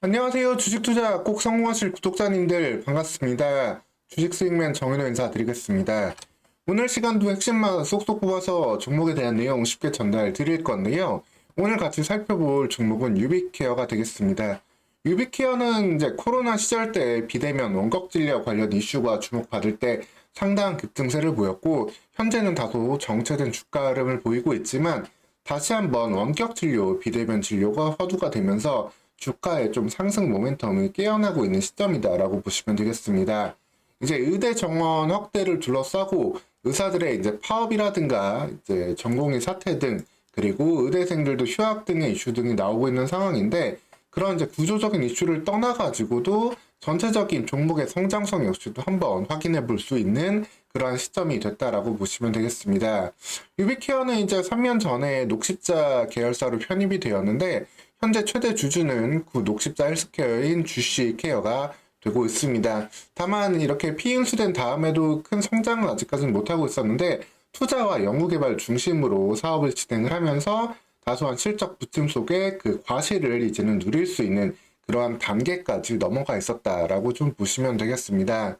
안녕하세요. 주식 투자 꼭 성공하실 구독자님들 반갑습니다. 주식 수익맨 정현호 인사드리겠습니다. 오늘 시간도 핵심만 쏙쏙 뽑아서 종목에 대한 내용 쉽게 전달 드릴 건데요. 오늘 같이 살펴볼 종목은 유비케어가 되겠습니다. 유비케어는 이제 코로나 시절 때 비대면 원격 진료 관련 이슈가 주목받을 때 상당한 급등세를 보였고, 현재는 다소 정체된 주가 흐름을 보이고 있지만, 다시 한번 원격 진료, 비대면 진료가 화두가 되면서 주가의 좀 상승 모멘텀이 깨어나고 있는 시점이다라고 보시면 되겠습니다. 이제 의대 정원 확대를 둘러싸고 의사들의 이제 파업이라든가 이제 전공의 사퇴 등, 그리고 의대생들도 휴학 등의 이슈 등이 나오고 있는 상황인데, 그런 이제 구조적인 이슈를 떠나가지고도 전체적인 종목의 성장성 역시도 한번 확인해 볼 수 있는 그러한 시점이 됐다라고 보시면 되겠습니다. 유비케어는 이제 3년 전에 녹십자 계열사로 편입이 되었는데, 현재 최대 주주는 그 녹십자 헬스케어인 주시케어가 되고 있습니다. 다만 이렇게 피인수된 다음에도 큰 성장은 아직까지는 못하고 있었는데, 투자와 연구개발 중심으로 사업을 진행을 하면서 다소한 실적 부침 속에 그 과실을 이제는 누릴 수 있는 그러한 단계까지 넘어가 있었다라고 좀 보시면 되겠습니다.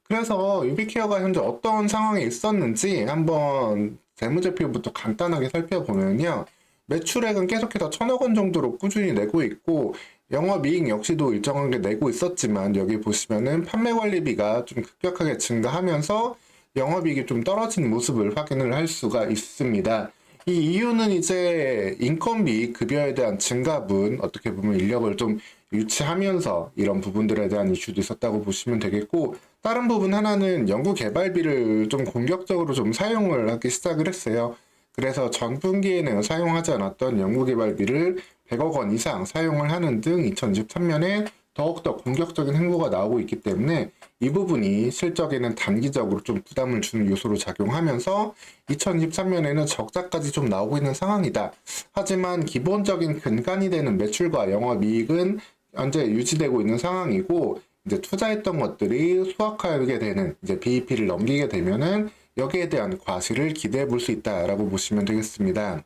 그래서 유비케어가 현재 어떤 상황에 있었는지 한번 재무제표부터 간단하게 살펴보면요. 매출액은 계속해서 1,000억 원 정도로 꾸준히 내고 있고, 영업이익 역시도 일정하게 내고 있었지만, 여기 보시면은 판매관리비가 좀 급격하게 증가하면서 영업이익이 좀 떨어진 모습을 확인을 할 수가 있습니다. 이 이유는 이제 인건비, 급여에 대한 증가분, 어떻게 보면 인력을 좀 유치하면서 이런 부분들에 대한 이슈도 있었다고 보시면 되겠고, 다른 부분 하나는 연구개발비를 좀 공격적으로 좀 사용을 하기 시작을 했어요. 그래서 전 분기에는 사용하지 않았던 연구개발비를 100억 원 이상 사용을 하는 등 2023년에 더욱더 공격적인 행보가 나오고 있기 때문에 이 부분이 실적에는 단기적으로 좀 부담을 주는 요소로 작용하면서 2023년에는 적자까지 좀 나오고 있는 상황이다. 하지만 기본적인 근간이 되는 매출과 영업이익은 현재 유지되고 있는 상황이고, 이제 투자했던 것들이 수확하게 되는 이제 BEP를 넘기게 되면은 여기에 대한 과실을 기대해 볼 수 있다라고 보시면 되겠습니다.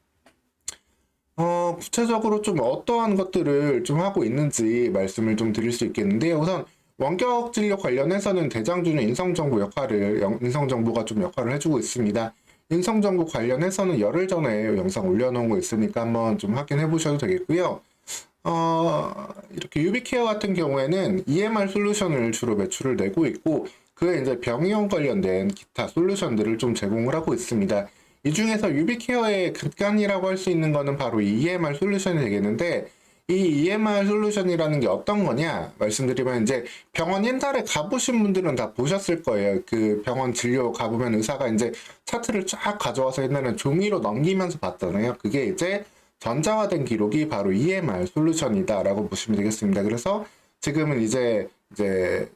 구체적으로 좀 어떠한 것들을 좀 하고 있는지 말씀을 좀 드릴 수 있겠는데요. 우선 원격 진료 관련해서는 대장주는 인성정보가 좀 역할을 해주고 있습니다. 인성정보 관련해서는 열흘 전에 영상 올려놓은 거 있으니까 한번 좀 확인해 보셔도 되겠고요. 이렇게 유비케어 같은 경우에는 EMR 솔루션을 주로 매출을 내고 있고, 그에 이제 병의원 관련된 기타 솔루션들을 좀 제공을 하고 있습니다. 이 중에서 유비케어의 극간이라고 할 수 있는 거는 바로 이 EMR 솔루션이 되겠는데, 이 EMR 솔루션이라는 게 어떤 거냐 말씀드리면, 이제 병원 옛날에 가보신 분들은 다 보셨을 거예요. 그 병원 진료 가보면 의사가 이제 차트를 쫙 가져와서 옛날에는 종이로 넘기면서 봤잖아요. 그게 이제 전자화된 기록이 바로 EMR 솔루션이다라고 보시면 되겠습니다. 그래서 지금은 이제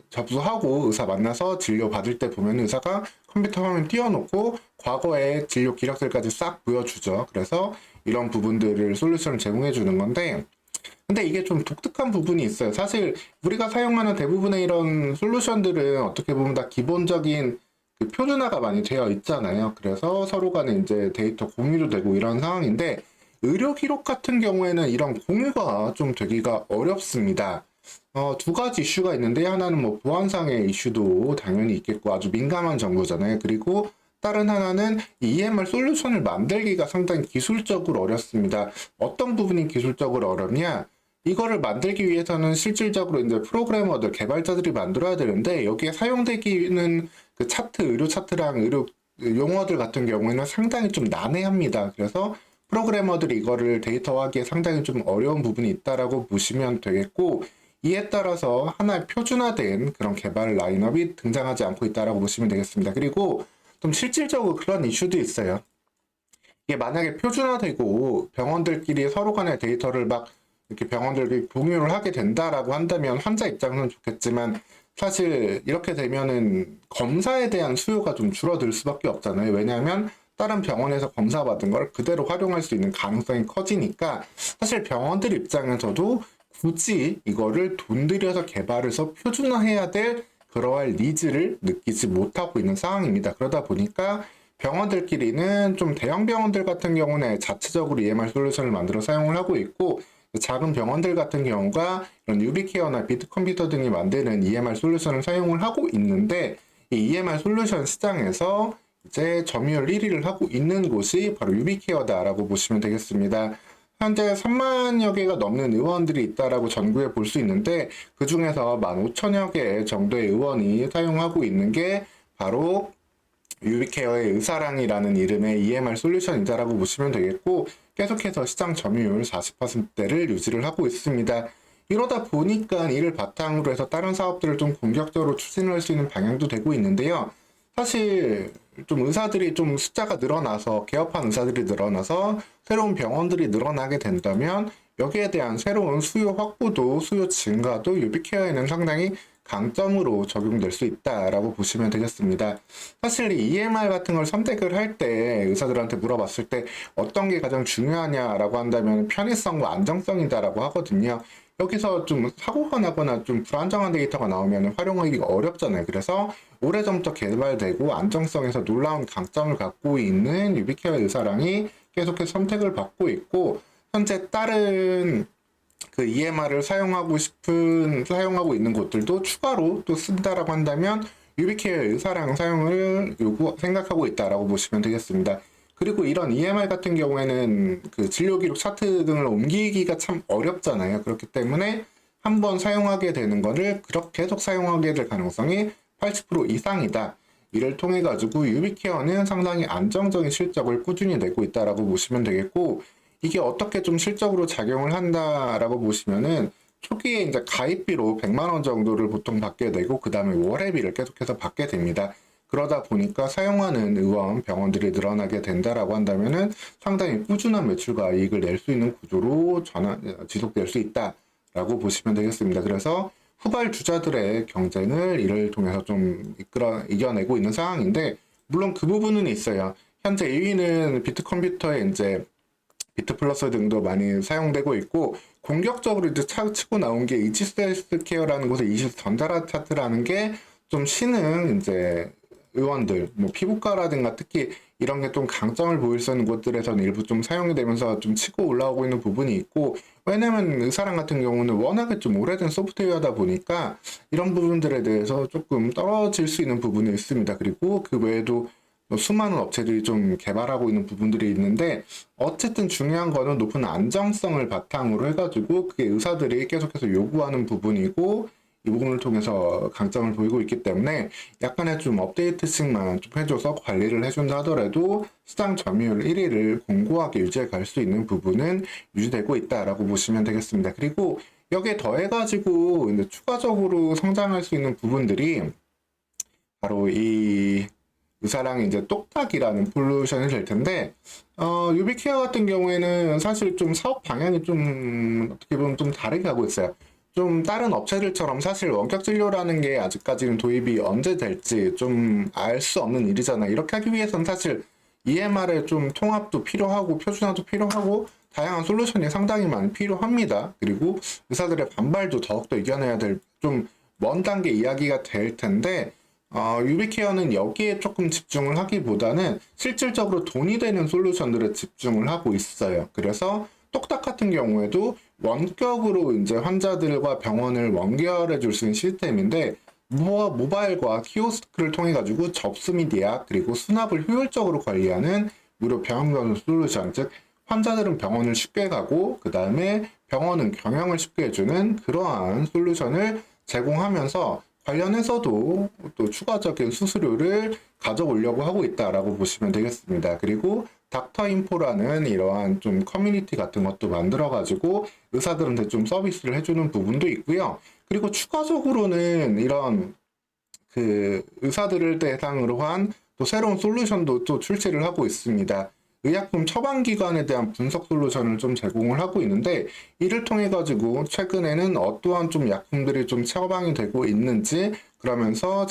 접수하고 의사 만나서 진료 받을 때 보면 의사가 컴퓨터 화면 띄워놓고 과거의 진료 기록들까지 싹 보여주죠. 그래서 이런 부분들을 솔루션을 제공해 주는 건데, 근데 이게 좀 독특한 부분이 있어요. 사실 우리가 사용하는 대부분의 이런 솔루션들은 어떻게 보면 다 기본적인 그 표준화가 많이 되어 있잖아요. 그래서 서로 간에 이제 데이터 공유도 되고 이런 상황인데, 의료 기록 같은 경우에는 이런 공유가 좀 되기가 어렵습니다. 두 가지 이슈가 있는데, 하나는 뭐 보안상의 이슈도 당연히 있겠고 아주 민감한 정보잖아요. 그리고 다른 하나는 이 EMR 솔루션을 만들기가 상당히 기술적으로 어렵습니다. 어떤 부분이 기술적으로 어렵냐? 이거를 만들기 위해서는 실질적으로 이제 프로그래머들, 개발자들이 만들어야 되는데, 여기에 사용되기는 그 차트, 의료 차트랑 의료 용어들 같은 경우에는 상당히 좀 난해합니다. 그래서 프로그래머들이 이거를 데이터화하기에 상당히 좀 어려운 부분이 있다라고 보시면 되겠고, 이에 따라서 하나의 표준화된 그런 개발 라인업이 등장하지 않고 있다라고 보시면 되겠습니다. 그리고 좀 실질적으로 그런 이슈도 있어요. 이게 만약에 표준화되고 병원들끼리 서로 간의 데이터를 막 이렇게 병원들이 공유를 하게 된다라고 한다면 환자 입장은 좋겠지만, 사실 이렇게 되면은 검사에 대한 수요가 좀 줄어들 수밖에 없잖아요. 왜냐하면 다른 병원에서 검사받은 걸 그대로 활용할 수 있는 가능성이 커지니까, 사실 병원들 입장에서도 굳이 이거를 돈 들여서 개발해서 표준화해야 될 그러한 니즈를 느끼지 못하고 있는 상황입니다. 그러다 보니까 병원들끼리는 좀 대형 병원들 같은 경우는 자체적으로 EMR 솔루션을 만들어 사용을 하고 있고, 작은 병원들 같은 경우가 이런 유비케어나 비트컴퓨터 등이 만드는 EMR 솔루션을 사용을 하고 있는데, 이 EMR 솔루션 시장에서 이제 점유율 1위를 하고 있는 곳이 바로 유비케어다라고 보시면 되겠습니다. 현재 3만여 개가 넘는 의원들이 있다라고 전국에 볼 수 있는데, 그 중에서 15,000여 개 정도의 의원이 사용하고 있는 게 바로 유비케어의 의사랑이라는 이름의 EMR 솔루션이다라고 보시면 되겠고, 계속해서 시장 점유율 40%대를 유지를 하고 있습니다. 이러다 보니까 이를 바탕으로 해서 다른 사업들을 좀 공격적으로 추진할 수 있는 방향도 되고 있는데요. 사실 좀 의사들이 좀 숫자가 늘어나서, 개업한 의사들이 늘어나서 새로운 병원들이 늘어나게 된다면 여기에 대한 새로운 수요 확보도, 수요 증가도 유비케어에는 상당히 강점으로 적용될 수 있다라고 보시면 되겠습니다. 사실 이 EMR 같은 걸 선택을 할 때 의사들한테 물어봤을 때 어떤 게 가장 중요하냐라고 한다면 편의성과 안정성이다라고 하거든요. 여기서 좀 사고가 나거나 좀 불안정한 데이터가 나오면 활용하기가 어렵잖아요. 그래서 오래전부터 개발되고 안정성에서 놀라운 강점을 갖고 있는 유비케어 의사랑이 계속해서 선택을 받고 있고, 현재 다른 그 EMR을 사용하고 있는 곳들도 추가로 또 쓴다라고 한다면 유비케어 의사랑 사용을 생각하고 있다라고 보시면 되겠습니다. 그리고 이런 EMR 같은 경우에는 그 진료 기록 차트 등을 옮기기가 참 어렵잖아요. 그렇기 때문에 한번 사용하게 되는 거를 그렇게 계속 사용하게 될 가능성이 80% 이상이다. 이를 통해 가지고 유비케어는 상당히 안정적인 실적을 꾸준히 내고 있다라고 보시면 되겠고, 이게 어떻게 좀 실적으로 작용을 한다라고 보시면은 초기에 이제 가입비로 100만 원 정도를 보통 받게 되고, 그 다음에 월회비를 계속해서 받게 됩니다. 그러다 보니까 사용하는 의원, 병원들이 늘어나게 된다라고 한다면은 상당히 꾸준한 매출과 이익을 낼 수 있는 구조로 지속될 수 있다라고 보시면 되겠습니다. 그래서 후발주자들의 경쟁을 이를 통해서 좀 이겨내고 있는 상황인데, 물론 그 부분은 있어요. 현재 2위는 비트컴퓨터에 이제 비트플러스 등도 많이 사용되고 있고, 공격적으로 이제 치고 나온 게 이지스헬스케어라는 곳의 이시스 전자라 차트라는 게 좀 신흥 이제 의원들, 뭐 피부과라든가 특히 이런 게 좀 강점을 보일 수 있는 곳들에서는 일부 좀 사용이 되면서 좀 치고 올라오고 있는 부분이 있고, 왜냐면 의사랑 같은 경우는 워낙에 좀 오래된 소프트웨어다 보니까 이런 부분들에 대해서 조금 떨어질 수 있는 부분이 있습니다. 그리고 그 외에도 수많은 업체들이 좀 개발하고 있는 부분들이 있는데, 어쨌든 중요한 거는 높은 안정성을 바탕으로 해가지고 그게 의사들이 계속해서 요구하는 부분이고, 이 부분을 통해서 강점을 보이고 있기 때문에 약간의 좀 업데이트식만 좀 해줘서 관리를 해준다 하더라도 시장 점유율 1위를 공고하게 유지해 갈 수 있는 부분은 유지되고 있다라고 보시면 되겠습니다. 그리고 여기에 더해가지고 이제 추가적으로 성장할 수 있는 부분들이 바로 이 의사랑이 이제 똑딱이라는 솔루션이 될 텐데, 유비케어 같은 경우에는 사실 좀 사업 방향이 좀 어떻게 보면 좀 다르게 하고 있어요. 좀 다른 업체들처럼 사실 원격 진료라는 게 아직까지는 도입이 언제 될지 좀 알 수 없는 일이잖아. 이렇게 하기 위해서는 사실 EMR의 좀 통합도 필요하고 표준화도 필요하고 다양한 솔루션이 상당히 많이 필요합니다. 그리고 의사들의 반발도 더욱더 이겨내야 될 좀 먼 단계 이야기가 될 텐데, 유비케어는 여기에 조금 집중을 하기보다는 실질적으로 돈이 되는 솔루션들에 집중을 하고 있어요. 그래서 똑딱 같은 경우에도 원격으로 이제 환자들과 병원을 연결해 줄 수 있는 시스템인데, 모바일과 키오스크를 통해 가지고 접수 및 예약 그리고 수납을 효율적으로 관리하는 무료 병원 솔루션, 즉 환자들은 병원을 쉽게 가고 그 다음에 병원은 경영을 쉽게 해주는 그러한 솔루션을 제공하면서 관련해서도 또 추가적인 수수료를 가져오려고 하고 있다라고 보시면 되겠습니다. 그리고 닥터인포라는 이러한 좀 커뮤니티 같은 것도 만들어가지고 의사들한테 좀 서비스를 해주는 부분도 있고요. 그리고 추가적으로는 이런 그 의사들을 대상으로 한 또 새로운 솔루션도 또 출시를 하고 있습니다. 의약품 처방기관에 대한 분석 솔루션을 좀 제공을 하고 있는데, 이를 통해 가지고 최근에는 어떠한 좀 약품들이 좀 처방이 되고 있는지, 그러면서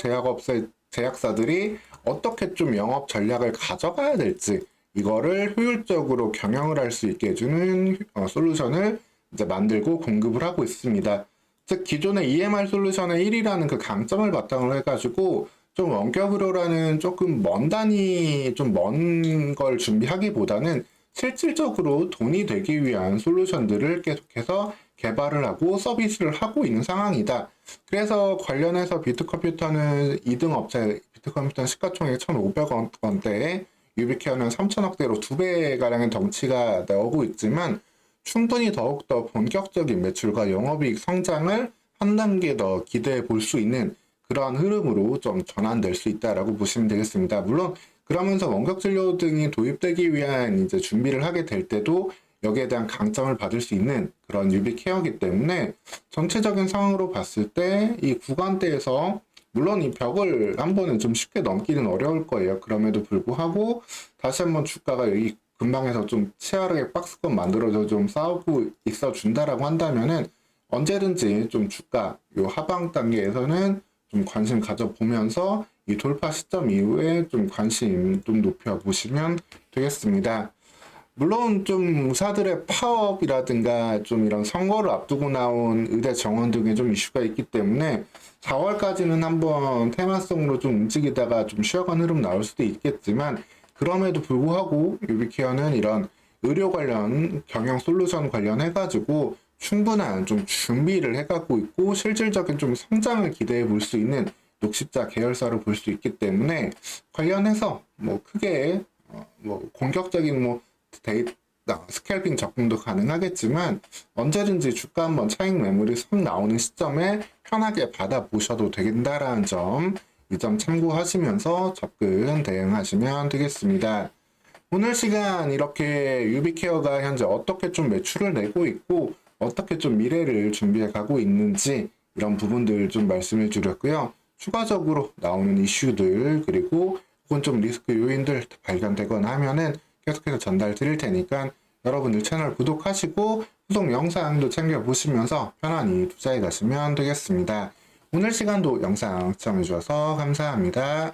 제약사들이 어떻게 좀 영업 전략을 가져가야 될지 이거를 효율적으로 경영을 할 수 있게 해주는 솔루션을 이제 만들고 공급을 하고 있습니다. 즉 기존의 EMR 솔루션의 1위라는 그 강점을 바탕으로 해가지고 좀 원격으로라는 조금 먼 단위, 좀 먼 걸 준비하기보다는 실질적으로 돈이 되기 위한 솔루션들을 계속해서 개발을 하고 서비스를 하고 있는 상황이다. 그래서 관련해서 비트컴퓨터는 2등 업체, 비트컴퓨터는 시가총액 1,500억 원대에 유비케어는 3천억대로 2배가량의 덩치가 나오고 있지만 충분히 더욱더 본격적인 매출과 영업이익 성장을 한 단계 더 기대해 볼 수 있는 그러한 흐름으로 좀 전환될 수 있다라고 보시면 되겠습니다. 물론 그러면서 원격 진료 등이 도입되기 위한 이제 준비를 하게 될 때도 여기에 대한 강점을 받을 수 있는 그런 유비케어이기 때문에 전체적인 상황으로 봤을 때 이 구간대에서 물론 이 벽을 한 번은 좀 쉽게 넘기는 어려울 거예요. 그럼에도 불구하고 다시 한번 주가가 여기 근방에서 좀 치열하게 박스권 만들어서 좀 싸우고 있어 준다라고 한다면은 언제든지 좀 주가 요 하방 단계에서는 좀 관심 가져보면서 이 돌파 시점 이후에 좀 관심 좀 높여보시면 되겠습니다. 물론 좀 의사들의 파업이라든가 좀 이런 선거를 앞두고 나온 의대 정원 등의 좀 이슈가 있기 때문에 4월까지는 한번 테마성으로 좀 움직이다가 좀 쉬어간 흐름 나올 수도 있겠지만 그럼에도 불구하고 유비케어는 이런 의료 관련 경영 솔루션 관련해가지고 충분한 좀 준비를 해가고 있고 실질적인 좀 성장을 기대해 볼 수 있는 녹십자 계열사로 볼 수 있기 때문에 관련해서 뭐 크게 뭐 공격적인 뭐 스캘핑 접근도 가능하겠지만 언제든지 주가 한번 차익 매물이 선 나오는 시점에 편하게 받아보셔도 된다라는 점, 이 점 참고하시면서 접근 대응하시면 되겠습니다. 오늘 시간 이렇게 유비케어가 현재 어떻게 좀 매출을 내고 있고 어떻게 좀 미래를 준비해 가고 있는지 이런 부분들 좀 말씀을 드렸고요. 추가적으로 나오는 이슈들 그리고 혹은 좀 리스크 요인들 발견되거나 하면은 계속해서 전달 드릴 테니까 여러분들 채널 구독하시고 후속 영상도 챙겨보시면서 편안히 투자해 가시면 되겠습니다. 오늘 시간도 영상 시청해 주셔서 감사합니다.